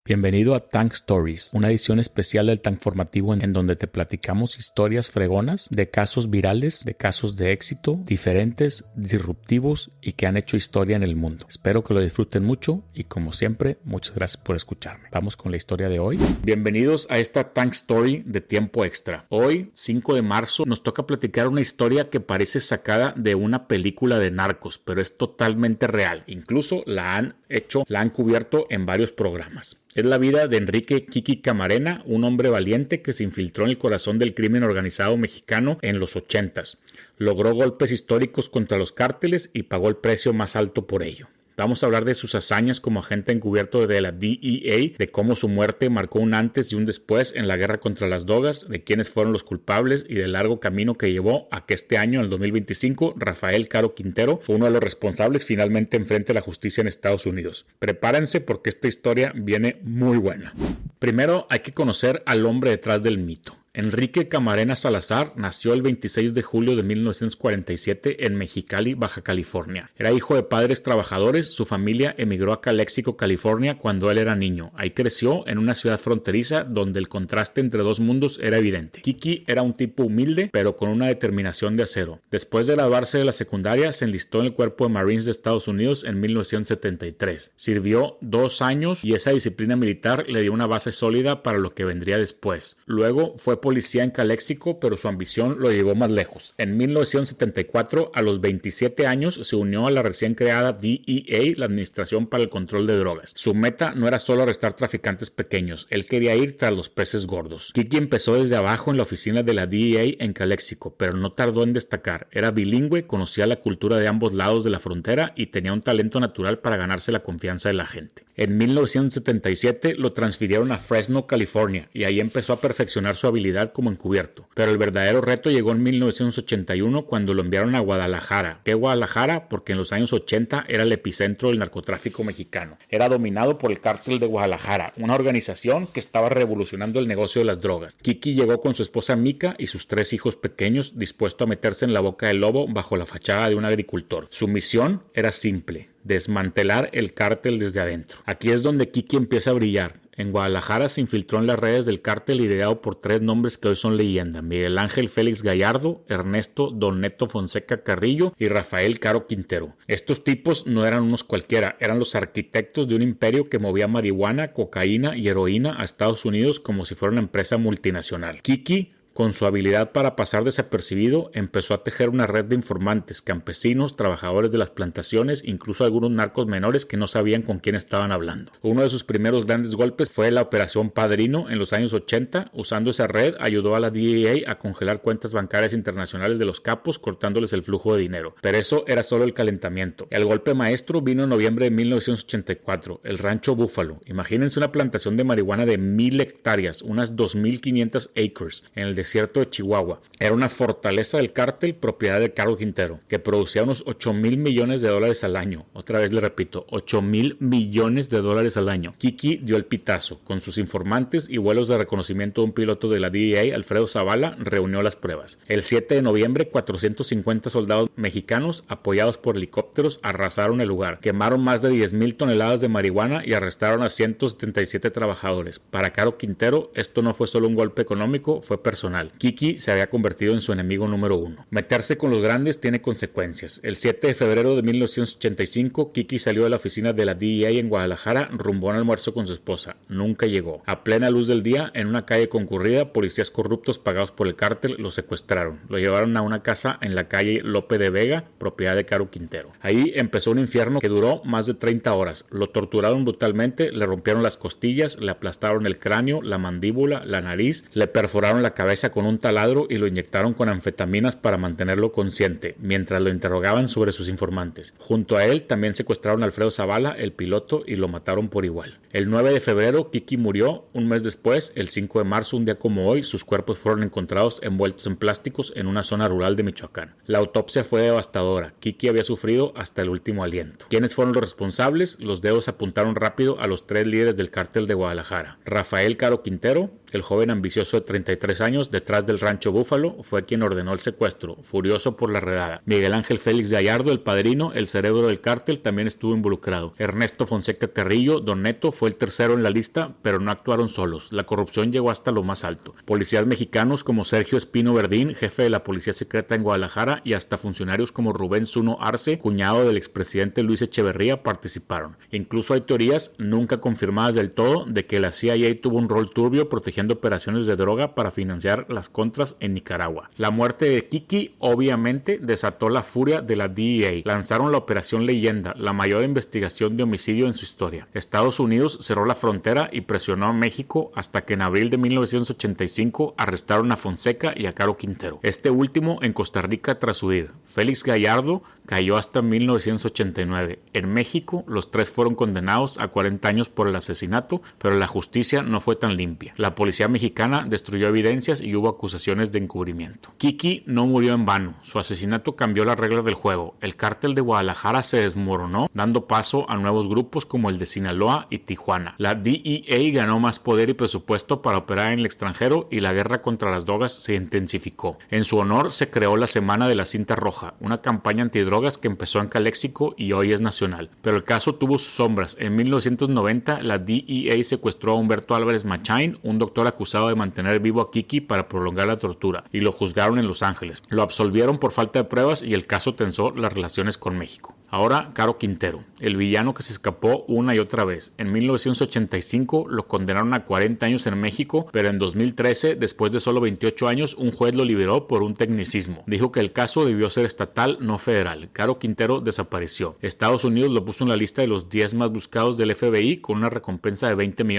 Bienvenido a Tank Stories, una edición especial del Tankformativo en donde te platicamos historias fregonas de casos virales, de casos de éxito, diferentes, disruptivos y que han hecho historia en el mundo. Espero que lo disfruten mucho y como siempre, muchas gracias por escucharme. Vamos con la historia de hoy. Bienvenidos a esta Tank Story de tiempo extra. Hoy, 5 de marzo, nos toca platicar una historia que parece sacada de una película de narcos, pero es totalmente real. Incluso la han cubierto en varios programas. Es la vida de Enrique Kiki Camarena, un hombre valiente que se infiltró en el corazón del crimen organizado mexicano en los 80s. Logró golpes históricos contra los cárteles y pagó el precio más alto por ello. Vamos a hablar de sus hazañas como agente encubierto de la DEA, de cómo su muerte marcó un antes y un después en la guerra contra las drogas, de quiénes fueron los culpables y del largo camino que llevó a que este año, en el 2025, Rafael Caro Quintero fue uno de los responsables finalmente enfrente a la justicia en Estados Unidos. Prepárense porque esta historia viene muy buena. Primero hay que conocer al hombre detrás del mito. Enrique Camarena Salazar nació el 26 de julio de 1947 en Mexicali, Baja California. Era hijo de padres trabajadores. Su familia emigró a Calexico, California, cuando él era niño. Ahí creció en una ciudad fronteriza donde el contraste entre dos mundos era evidente. Kiki era un tipo humilde, pero con una determinación de acero. Después de graduarse de la secundaria, se enlistó en el Cuerpo de Marines de Estados Unidos en 1973. Sirvió 2 años y esa disciplina militar le dio una base sólida para lo que vendría después. Luego fue policía en Calexico, pero su ambición lo llevó más lejos. En 1974, a los 27 años, se unió a la recién creada DEA, la Administración para el Control de Drogas. Su meta no era solo arrestar traficantes pequeños, él quería ir tras los peces gordos. Kiki empezó desde abajo en la oficina de la DEA en Calexico, pero no tardó en destacar. Era bilingüe, conocía la cultura de ambos lados de la frontera y tenía un talento natural para ganarse la confianza de la gente. En 1977 lo transfirieron a Fresno, California, y ahí empezó a perfeccionar su habilidad como encubierto. Pero el verdadero reto llegó en 1981 cuando lo enviaron a Guadalajara. ¿Qué Guadalajara? Porque en los años 80 era el epicentro del narcotráfico mexicano. Era dominado por el cártel de Guadalajara, una organización que estaba revolucionando el negocio de las drogas. Kiki llegó con su esposa Mica y sus 3 hijos pequeños, dispuesto a meterse en la boca del lobo bajo la fachada de un agricultor. Su misión era simple: desmantelar el cártel desde adentro. Aquí es donde Kiki empieza a brillar. En Guadalajara se infiltró en las redes del cártel liderado por 3 nombres que hoy son leyenda: Miguel Ángel Félix Gallardo, Ernesto Don Neto Fonseca Carrillo y Rafael Caro Quintero. Estos tipos no eran unos cualquiera, eran los arquitectos de un imperio que movía marihuana, cocaína y heroína a Estados Unidos como si fuera una empresa multinacional. Kiki, con su habilidad para pasar desapercibido, empezó a tejer una red de informantes, campesinos, trabajadores de las plantaciones, incluso algunos narcos menores que no sabían con quién estaban hablando. Uno de sus primeros grandes golpes fue la Operación Padrino en los años 80. Usando esa red, ayudó a la DEA a congelar cuentas bancarias internacionales de los capos, cortándoles el flujo de dinero. Pero eso era solo el calentamiento. El golpe maestro vino en noviembre de 1984, el Rancho Búfalo. Imagínense una plantación de marihuana de 1,000 hectáreas, unas 2,500 acres, en el desierto de Chihuahua. Era una fortaleza del cártel, propiedad de Caro Quintero, que producía unos $8,000 millones al año. Otra vez le repito, $8,000 millones al año. Kiki dio el pitazo. Con sus informantes y vuelos de reconocimiento de un piloto de la DEA, Alfredo Zavala, reunió las pruebas. El 7 de noviembre, 450 soldados mexicanos, apoyados por helicópteros, arrasaron el lugar. Quemaron más de 10,000 toneladas de marihuana y arrestaron a 177 trabajadores. Para Caro Quintero, esto no fue solo un golpe económico, fue personal. Kiki se había convertido en su enemigo número 1. Meterse con los grandes tiene consecuencias. El 7 de febrero de 1985, Kiki salió de la oficina de la DEA en Guadalajara rumbo a un almuerzo con su esposa. Nunca llegó. A plena luz del día, en una calle concurrida, policías corruptos pagados por el cártel lo secuestraron. Lo llevaron a una casa en la calle Lope de Vega, propiedad de Caro Quintero. Ahí empezó un infierno que duró más de 30 horas. Lo torturaron brutalmente, le rompieron las costillas, le aplastaron el cráneo, la mandíbula, la nariz, le perforaron la cabeza con un taladro y lo inyectaron con anfetaminas para mantenerlo consciente, mientras lo interrogaban sobre sus informantes. Junto a él también secuestraron a Alfredo Zavala, el piloto, y lo mataron por igual. El 9 de febrero, Kiki murió. Un mes después, el 5 de marzo, un día como hoy, sus cuerpos fueron encontrados envueltos en plásticos en una zona rural de Michoacán. La autopsia fue devastadora. Kiki había sufrido hasta el último aliento. ¿Quiénes fueron los responsables? Los dedos apuntaron rápido a los 3 líderes del cártel de Guadalajara: Rafael Caro Quintero, El joven ambicioso de 33 años, detrás del rancho Búfalo, fue quien ordenó el secuestro, furioso por la redada. Miguel Ángel Félix Gallardo, el padrino, el cerebro del cártel, también estuvo involucrado. Ernesto Fonseca Terrillo, Don Neto, fue el tercero en la lista, pero no actuaron solos. La corrupción llegó hasta lo más alto. Policías mexicanos como Sergio Espino Verdín, jefe de la Policía Secreta en Guadalajara, y hasta funcionarios como Rubén Zuno Arce, cuñado del expresidente Luis Echeverría, participaron. Incluso hay teorías, nunca confirmadas del todo, de que la CIA tuvo un rol turbio protegiendo operaciones de droga para financiar las contras en Nicaragua. La muerte de Kiki obviamente desató la furia de la DEA. Lanzaron la Operación Leyenda, la mayor investigación de homicidio en su historia. Estados Unidos cerró la frontera y presionó a México hasta que en abril de 1985 arrestaron a Fonseca y a Caro Quintero. Este último en Costa Rica tras huir. Félix Gallardo cayó hasta 1989. En México, los tres fueron condenados a 40 años por el asesinato, pero la justicia no fue tan limpia. La policía mexicana destruyó evidencias y hubo acusaciones de encubrimiento. Kiki no murió en vano. Su asesinato cambió las reglas del juego. El cártel de Guadalajara se desmoronó, dando paso a nuevos grupos como el de Sinaloa y Tijuana. La DEA ganó más poder y presupuesto para operar en el extranjero y la guerra contra las drogas se intensificó. En su honor se creó la Semana de la Cinta Roja, una campaña antidrogas que empezó en Caléxico y hoy es nacional. Pero el caso tuvo sus sombras. En 1990 la DEA secuestró a Humberto Álvarez Machain, un doctor acusado de mantener vivo a Kiki para prolongar la tortura, y lo juzgaron en Los Ángeles. Lo absolvieron por falta de pruebas y el caso tensó las relaciones con México. Ahora, Caro Quintero, el villano que se escapó una y otra vez. En 1985 lo condenaron a 40 años en México, pero en 2013, después de solo 28 años, un juez lo liberó por un tecnicismo. Dijo que el caso debió ser estatal, no federal. Caro Quintero desapareció. Estados Unidos lo puso en la lista de los 10 más buscados del FBI con una recompensa de $20 millones.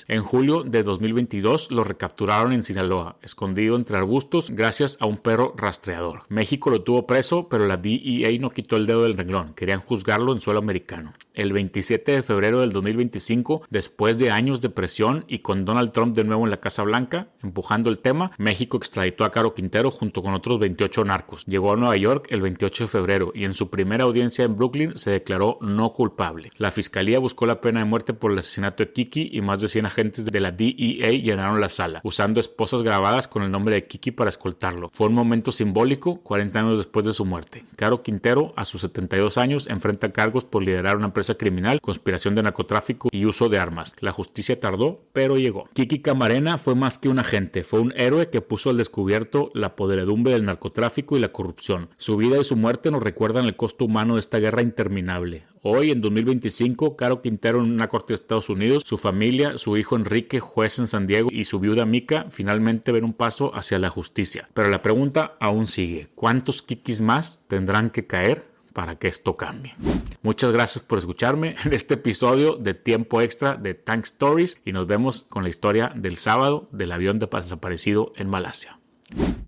En julio de 2022 lo recapturaron en Sinaloa, escondido entre arbustos gracias a un perro rastreador. México lo tuvo preso, pero la DEA no quitó el dedo del renglón. Querían juzgarlo en suelo americano. El 27 de febrero del 2025, después de años de presión y con Donald Trump de nuevo en la Casa Blanca, empujando el tema, México extraditó a Caro Quintero junto con otros 28 narcos. Llegó a Nueva York el 28 de febrero y en su primera audiencia en Brooklyn se declaró no culpable. La fiscalía buscó la pena de muerte por el asesinato de Kiki y más de 100 agentes de la DEA llenaron la sala, usando esposas grabadas con el nombre de Kiki para escoltarlo. Fue un momento simbólico 40 años después de su muerte. Caro Quintero, a sus 72 años, enfrenta cargos por liderar una empresa criminal, conspiración de narcotráfico y uso de armas. La justicia tardó, pero llegó. Kiki Camarena fue más que un agente, fue un héroe que puso al descubierto la podredumbre del narcotráfico y la corrupción. Su vida y su muerte nos recuerdan el costo humano de esta guerra interminable. Hoy, en 2025, Caro Quintero en una corte de Estados Unidos, su familia, su hijo Enrique, juez en San Diego, y su viuda Mica finalmente ven un paso hacia la justicia. Pero la pregunta aún sigue. ¿Cuántos Kikis más tendrán que caer para que esto cambie? Muchas gracias por escucharme en este episodio de Tiempo Extra de Tank Stories y nos vemos con la historia del sábado del avión desaparecido en Malasia.